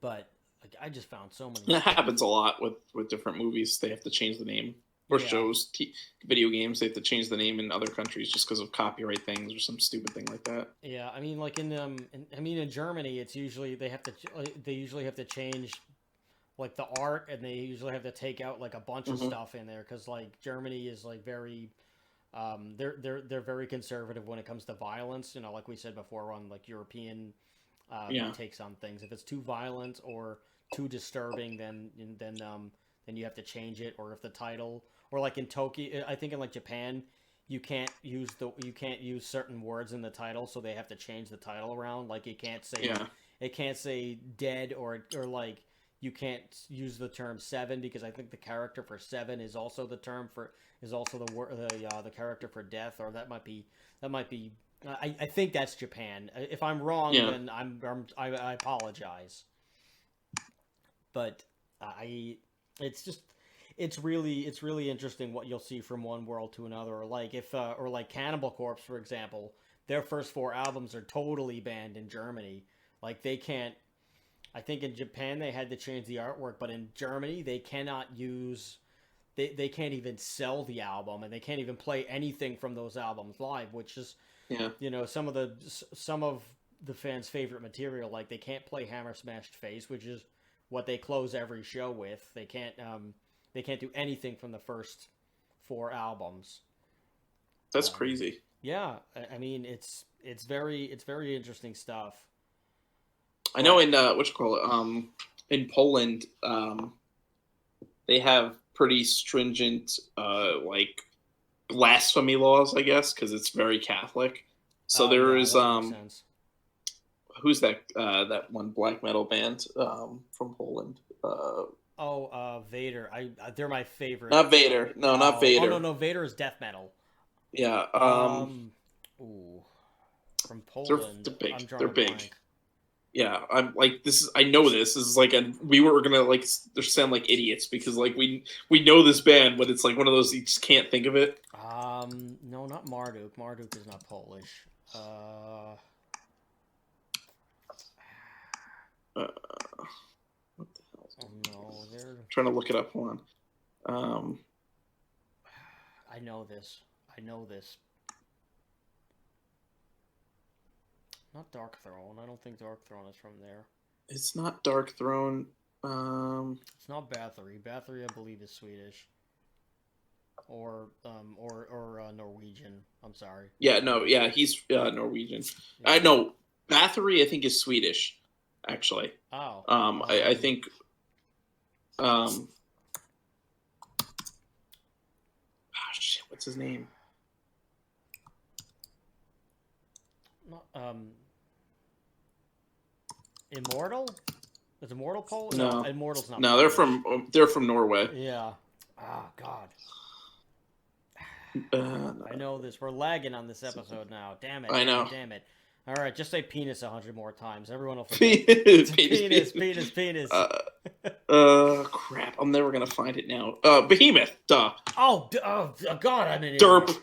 But like, I just found so many. That happens a lot with different movies. They have to change the name, or Yeah, shows, video games. They have to change the name in other countries just because of copyright things or some stupid thing like that. yeah. I mean, like in Germany, it's usually they usually have to change like the art, and they usually have to take out like a bunch of Hmm. stuff in there because like Germany is like very they're very conservative when it comes to violence. You know, like we said before on like European Yeah, takes on things. If it's too violent or too disturbing, then you have to change it. Or if the title, or like in Tokyo, I think in like Japan, you can't use certain words in the title, so they have to change the title around. Like yeah, it can't say dead, or like you can't use the term seven because I think the character for seven is also the term for is also the character for death, or that might be I think that's Japan. If I'm wrong, yeah. then I apologize. But I, it's just, it's really interesting what you'll see from one world to another. Or like if, or like Cannibal Corpse, for example, their first four albums are totally banned in Germany. Like they can't. I think in Japan they had to change the artwork, but in Germany they cannot use. They can't even sell the album, and they can't even play anything from those albums live, which is Yeah. some of the fans' favorite material. Like they can't play Hammer Smashed Face, which is what they close every show with. They can't do anything from the first four albums. That's Um, crazy. yeah, I mean it's very interesting stuff. I know But in what you call it, in Poland, they have pretty stringent like blasphemy laws, I guess, because it's very Catholic. So oh there yeah, is that makes sense. who's that one black metal band from Poland? Oh, Vader. They're my favorite. Not Vader. No, not No Vader. no, Vader is death metal. Yeah. Um, ooh, from Poland. They're big. I'm drawing They're a big. blank. Yeah, I'm like this is. I know this is like a. We were gonna like sound like idiots because like we know this band, but it's like one of those you just can't think of it. No, not Marduk. Marduk is not Polish. Uh, Uh, what the hell? oh no, they're. Trying to look it up. Hold on. I know this. I know this. Not Dark Throne. I don't think Dark Throne is from there. It's not Dark Throne. Um, It's not Bathory. Bathory, I believe, is Swedish or Norwegian. I'm sorry. yeah, no, yeah, he's Norwegian. I Yeah. know Bathory. I think is Swedish, actually. Oh. I think um, shit, what's his name? Not, Immortal. Is Immortal Polish? No, No, Immortal's not no, Polish. they're from Norway. Yeah. Ah, God. I No, know this. We're lagging on this episode now. Damn it, I damn it, know. damn it. All right, just say penis 100 more times. Everyone will forget. penis, Penis, penis. penis, penis. Uh, Crap. I'm never gonna find it now. Behemoth. Duh. Oh, God, I'm an idiot. Derp.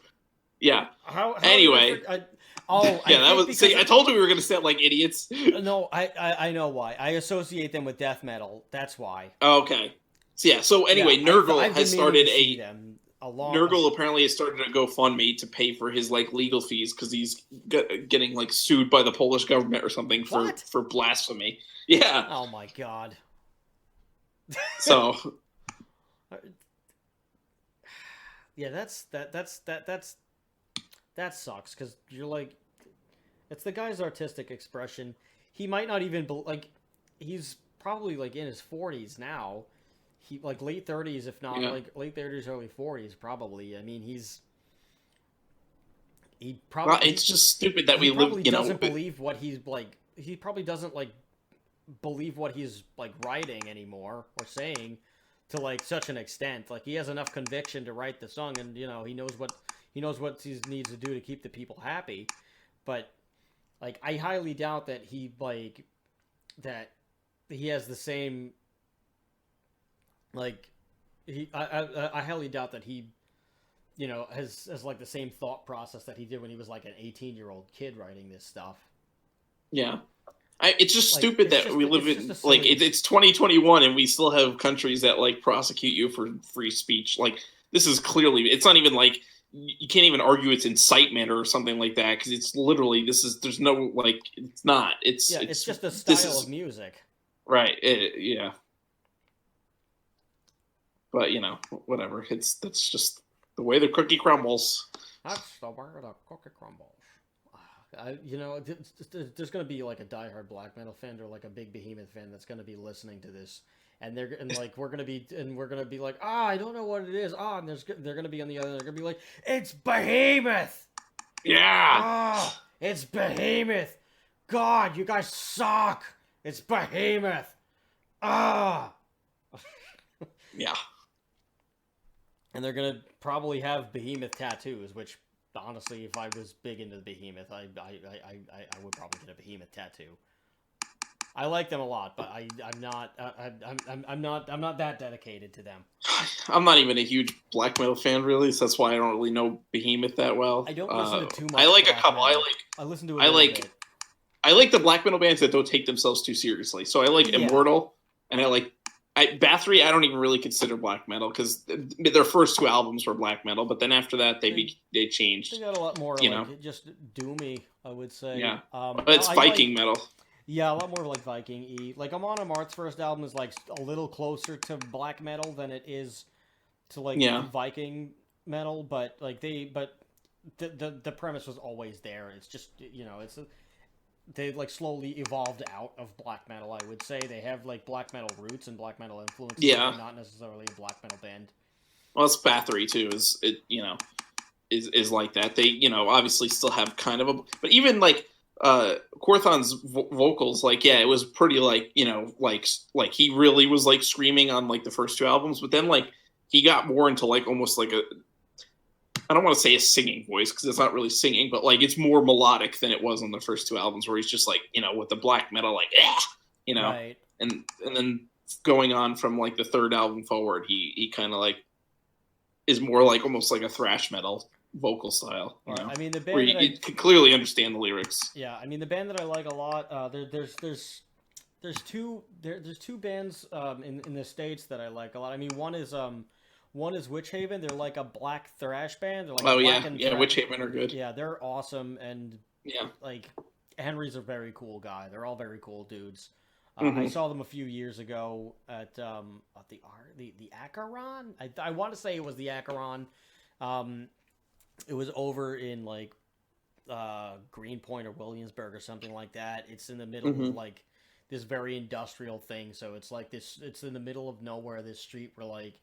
Yeah. How did I Anyway. forget? Oh, I Yeah, that think was. because See, I told you we were gonna sound like idiots. no, I know why. I associate them with death metal. That's why. Okay. So yeah. So Yeah, anyway, Nurgle I've been has meaning started to see a them a long. Nurgle apparently has started a GoFundMe to pay for his like legal fees because he's getting like sued by the Polish government or something What? for blasphemy. Yeah. Oh my God. So Yeah, that sucks because you're like it's the guy's artistic expression. He might not even like he's probably like in his 40s now. He like late 30s, if not yeah. like late 30s, early 40s, probably. I mean, Well, it's just stupid that he we live. probably You know. doesn't believe what he's like. He probably doesn't like believe what he's like writing anymore or saying to like such an extent. Like he has enough conviction to write the song, and he knows what he needs to do to keep the people happy. But like, I highly doubt that that he has the same like I highly doubt that he has like the same thought process that he did when he was like an 18-year-old kid writing this stuff. Yeah. It's just Like, stupid that we live it's just in a like silly. it's 2021 and we still have countries that like prosecute you for free speech. Like this is clearly it's not even like you can't even argue it's incitement or something like that because it's literally there's no like it's not Yeah, it's just a this style of is music. right yeah, but whatever, that's just the way the cookie crumbles. That's the way the cookie crumbles. There's gonna be like a diehard black metal fan or like a big Behemoth fan that's gonna be listening to this, and like we're gonna be like, I don't know what it is. And they're gonna be on the other. They're gonna be like, it's Behemoth. Yeah. It's Behemoth. God, you guys suck. It's Behemoth. Ah. Yeah. And they're gonna probably have Behemoth tattoos, which honestly, if I was big into the Behemoth, I would probably get a Behemoth tattoo. I like them a lot, but I'm not that dedicated to them. I'm not even a huge black metal fan, really, so that's why I don't really know Behemoth that well. I don't listen to too much. I like a black couple. metal. I listen to a little bit. I like the black metal bands that don't take themselves too seriously. So I like Immortal, and I like Bathory. I don't even really consider black metal because their first two albums were black metal, but then after that they changed. They got a lot more just doomy, I would say. Yeah, it's Viking metal. Yeah, a lot more like Viking-y. Like Amon Amarth's first album is like a little closer to black metal than it is to like Viking metal, but like the premise was always there. It's just they like slowly evolved out of black metal. I would say they have like black metal roots and black metal influences. Yeah, but not necessarily a black metal band. Well, it's Bathory too. Is like that. They obviously still have kind of a, but even like Quorthon's vocals, like it was pretty like like he really was like screaming on like the first two albums, but then like he got more into like almost like I don't want to say a singing voice because it's not really singing, but like it's more melodic than it was on the first two albums where he's just like with the black metal like right. and then going on from like the third album forward he kind of like is more like almost like a thrash metal vocal style. I mean, the band where you can clearly understand the lyrics. Yeah, I mean the band that I like a lot. There's two bands in the States that I like a lot. I mean, one is Witch Haven. They're like a black thrash band. They're like Witch Haven are good. Yeah, they're awesome, and yeah, like Henry's a very cool guy. They're all very cool dudes. Mm-hmm. I saw them a few years ago at the Acheron. I want to say it was the Acheron. It was over in like Greenpoint or Williamsburg or something like that. It's in the middle of like this very industrial thing. So it's like this. It's in the middle of nowhere. This street where like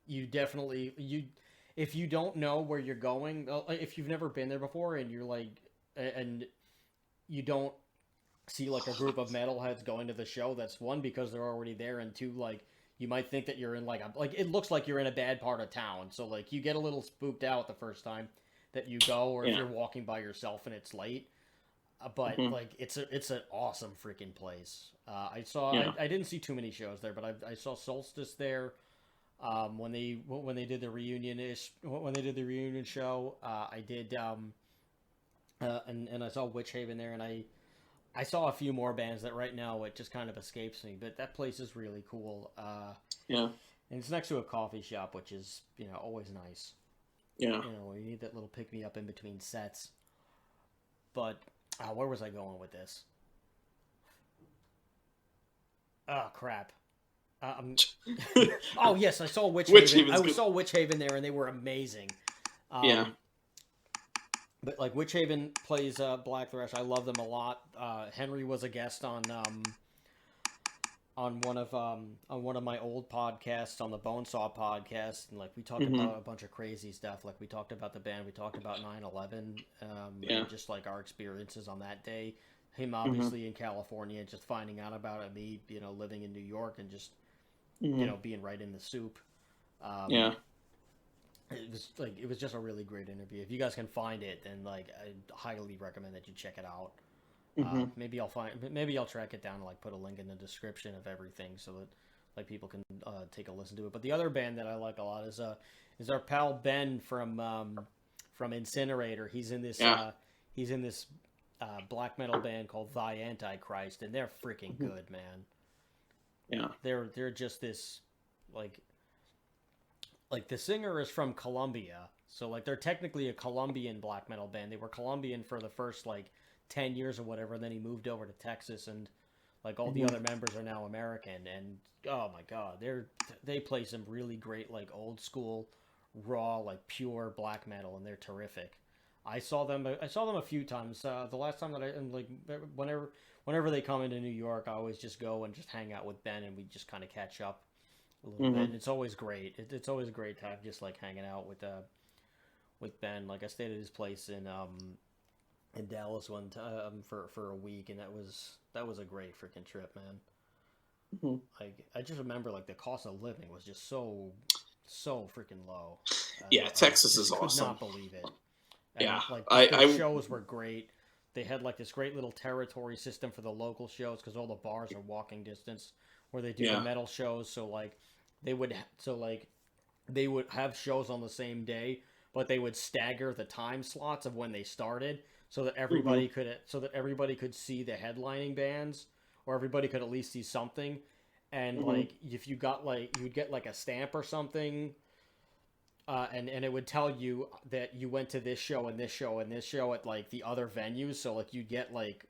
if you don't know where you're going, if you've never been there before and you're like and you don't see like a group of metalheads going to the show, that's one, because they're already there, and two, like you might think that you're in like it looks like you're in a bad part of town, so like you get a little spooked out the first time that you go, or if you're walking by yourself and it's late. But like it's an awesome freaking place. I didn't see too many shows there, but I saw Solstice there when they did the reunion show. I did and I saw Witch Haven there, and I saw a few more bands that right now it just kind of escapes me, but that place is really cool. Yeah. And it's next to a coffee shop, which is, always nice. Yeah. You need that little pick-me-up in between sets. But, where was I going with this? Oh, crap. Oh, yes, I saw Witch Haven. I saw Witch Haven there, and they were amazing. Yeah. But like Witch Haven plays Black Thrash. I love them a lot. Henry was a guest on one of my old podcasts, on the Bonesaw podcast, and like we talked about a bunch of crazy stuff. Like we talked about the band, we talked about 9/11, and just like our experiences on that day. Him obviously in California, just finding out about it. Me, living in New York and just being right in the soup. It was just a really great interview. If you guys can find it, then like I highly recommend that you check it out. Maybe I'll track it down and like put a link in the description of everything so that like people can take a listen to it. But the other band that I like a lot is our pal Ben from Incinerator. He's in this black metal band called Thy Antichrist, and they're freaking good, man. Yeah. They're just this like the singer is from Colombia, so like they're technically a Colombian black metal band. They were Colombian for the first like 10 years or whatever, and then he moved over to Texas, and like all the other members are now American. And oh my god, they play some really great like old school, raw like pure black metal, and they're terrific. I saw them a few times. The last time that I and like whenever they come into New York, I always just go and just hang out with Ben, and we just kind of catch up a little bit. And it's always great. It's always a great time just like hanging out with Ben. Like I stayed at his place in Dallas one time for a week, and that was a great freaking trip, man. Like I just remember like the cost of living was just so freaking low. Yeah, Texas is could awesome. not believe it. And, Yeah, like the shows were great. They had like this great little territory system for the local shows because all the bars are walking distance where they do the metal shows. So like they would have shows on the same day, but they would stagger the time slots of when they started so that everybody could see the headlining bands, or everybody could at least see something. And like if you got like you'd get like a stamp or something. And it would tell you that you went to this show and this show and this show at like the other venues, so like you'd get like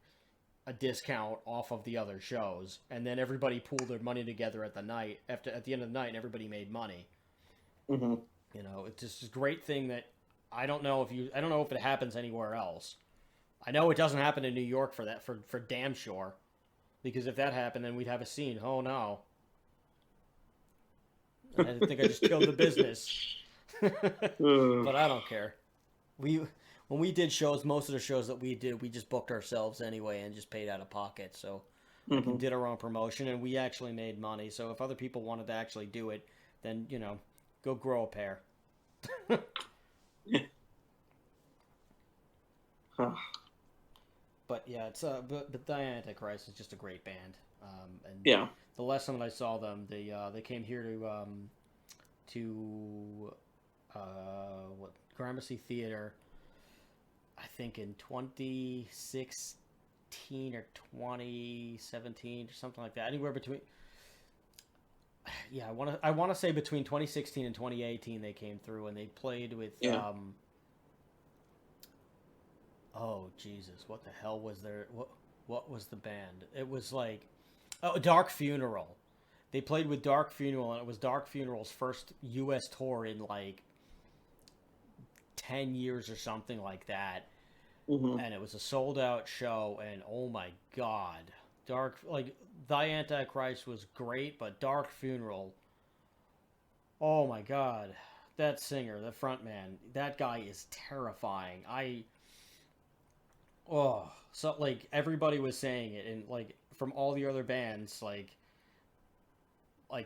a discount off of the other shows, and then everybody pooled their money together at the end of the night, and everybody made money. You know, it's just a great thing that I don't know if it happens anywhere else. I know it doesn't happen in New York for damn sure, because if that happened, then we'd have a scene. Oh no, I think I just killed the business. But I don't care. When we did shows, most of the shows that we did, we just booked ourselves anyway and just paid out of pocket. So we did our own promotion, and we actually made money. So if other people wanted to actually do it, then go grow a pair. But yeah, it's but the Antichrist is just a great band. And the last time that I saw them, they came here to Gramercy Theater, I think in 2016 or 2017 or something like that. Anywhere between, yeah, I want to say between 2016 and 2018 they came through, and they played with oh Jesus, what the hell was there? What was the band? It was like Dark Funeral. They played with Dark Funeral, and it was Dark Funeral's first U.S. tour in like 10 years or something like that. And it was a sold out show, and oh my god, Thy Antichrist was great, but Dark Funeral, oh my god, that singer, the front man, that guy is terrifying. So like everybody was saying it, and like from all the other bands, like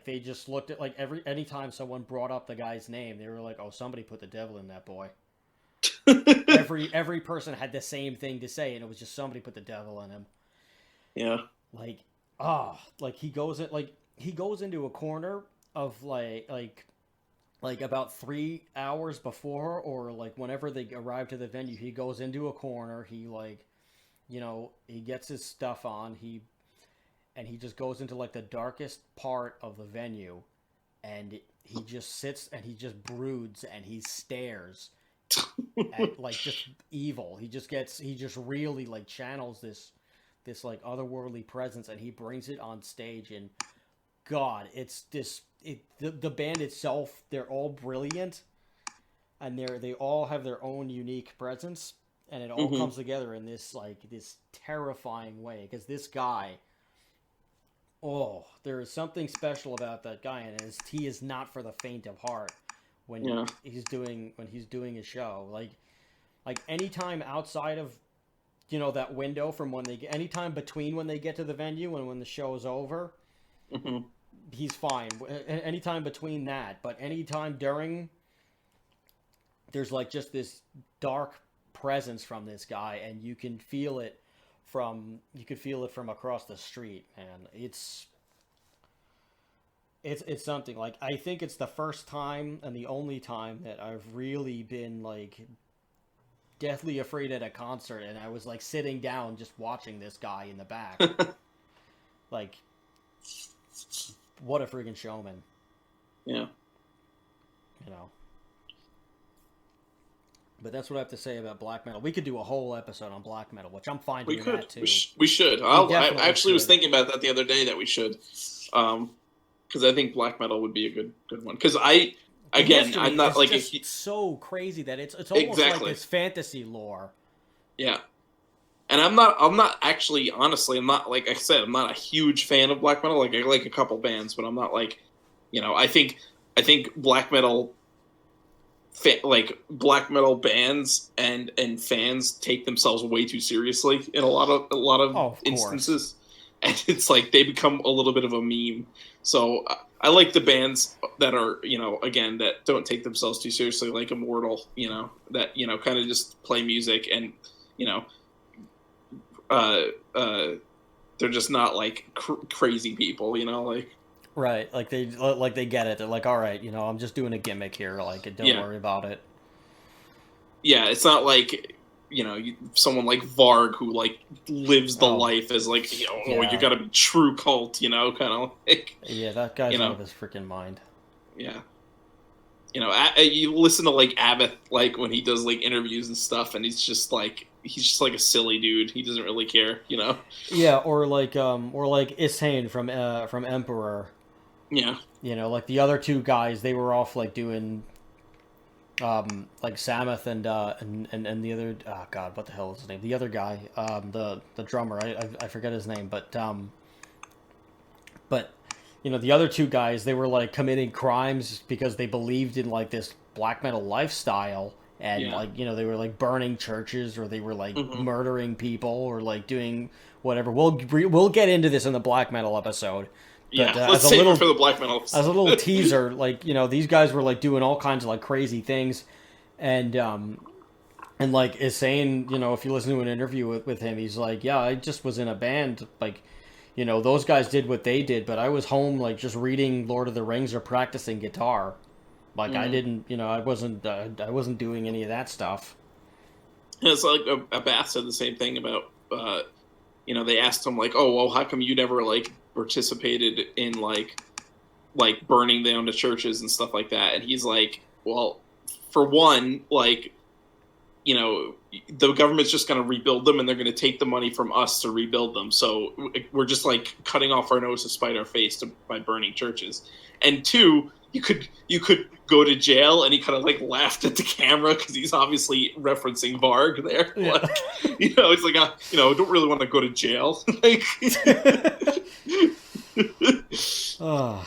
they just looked at like anytime someone brought up the guy's name, they were like, oh, somebody put the devil in that boy. every person had the same thing to say, and it was just somebody put the devil in him. Yeah. Like he goes into a corner of like about 3 hours before, or like whenever they arrive to the venue, he goes into a corner, he he gets his stuff on, he just goes into like the darkest part of the venue, and he just sits and he just broods and he stares at like just evil. He just really like channels this like otherworldly presence, and he brings it on stage. And God, the band itself, they're all brilliant, and they all have their own unique presence, and it all comes together in this terrifying way, because this guy, there is something special about that guy, and he is not for the faint of heart when he's doing a show. Like anytime outside of that window from anytime between when they get to the venue and when the show is over, he's fine. Anytime between that, but anytime during, there's like just this dark presence from this guy, and you can feel it from across the street, man. It's something. Like, I think it's the first time and the only time that I've really been like deathly afraid at a concert, and I was like sitting down just watching this guy in the back. Like, what a freaking showman. Yeah. You know. But that's what I have to say about black metal. We could do a whole episode on black metal, which I'm fine doing that too. We should. I actually was thinking about that the other day that we should, because I think black metal would be a good one. Because I'm not like it's so crazy that it's almost like it's fantasy lore. Yeah, and I'm not actually, honestly, I'm not, like I said, I'm not a huge fan of black metal. Like, I like a couple bands, but I'm not like, I think black metal. Like, black metal bands and fans take themselves way too seriously in a lot of instances, and it's like they become a little bit of a meme. So I like the bands that are, again, that don't take themselves too seriously, like Immortal, that kind of just play music, and they're just not like crazy people, like. Right, like they get it. They're like, all right, I'm just doing a gimmick here. Like, don't worry about it. Yeah, it's not like someone like Varg who like lives the life as like you gotta be true cult, kind of like. Yeah, that guy's out of his freaking mind. Yeah. You listen to like Abbott, like when he does like interviews and stuff, and he's just like a silly dude. He doesn't really care, Yeah, or like Ishane from Emperor. Yeah. Like the other two guys, they were off like doing like Samoth and the other, oh god, what the hell is his name? The other guy, the drummer, I forget his name, but the other two guys, they were like committing crimes because they believed in like this black metal lifestyle, and like they were like burning churches, or they were like murdering people, or like doing whatever. We'll get into this in the black metal episode. But, let's save it for the black metal. As a little teaser, like, these guys were like doing all kinds of like crazy things, and like is saying, if you listen to an interview with him, he's like, yeah, I just was in a band, like, those guys did what they did, but I was home like just reading Lord of the Rings or practicing guitar, like I didn't, I wasn't doing any of that stuff. And it's like Abath said the same thing about, they asked him like, oh, well, how come you never like participated in like burning down the churches and stuff like that? And he's like, well, for one, like, the government's just going to rebuild them, and they're going to take the money from us to rebuild them. So we're just like cutting off our nose to spite our face by burning churches. And two, you could go to jail. And he kind of like laughed at the camera because he's obviously referencing Varg there. Yeah. Like, he's like, I don't really want to go to jail. Like, oh.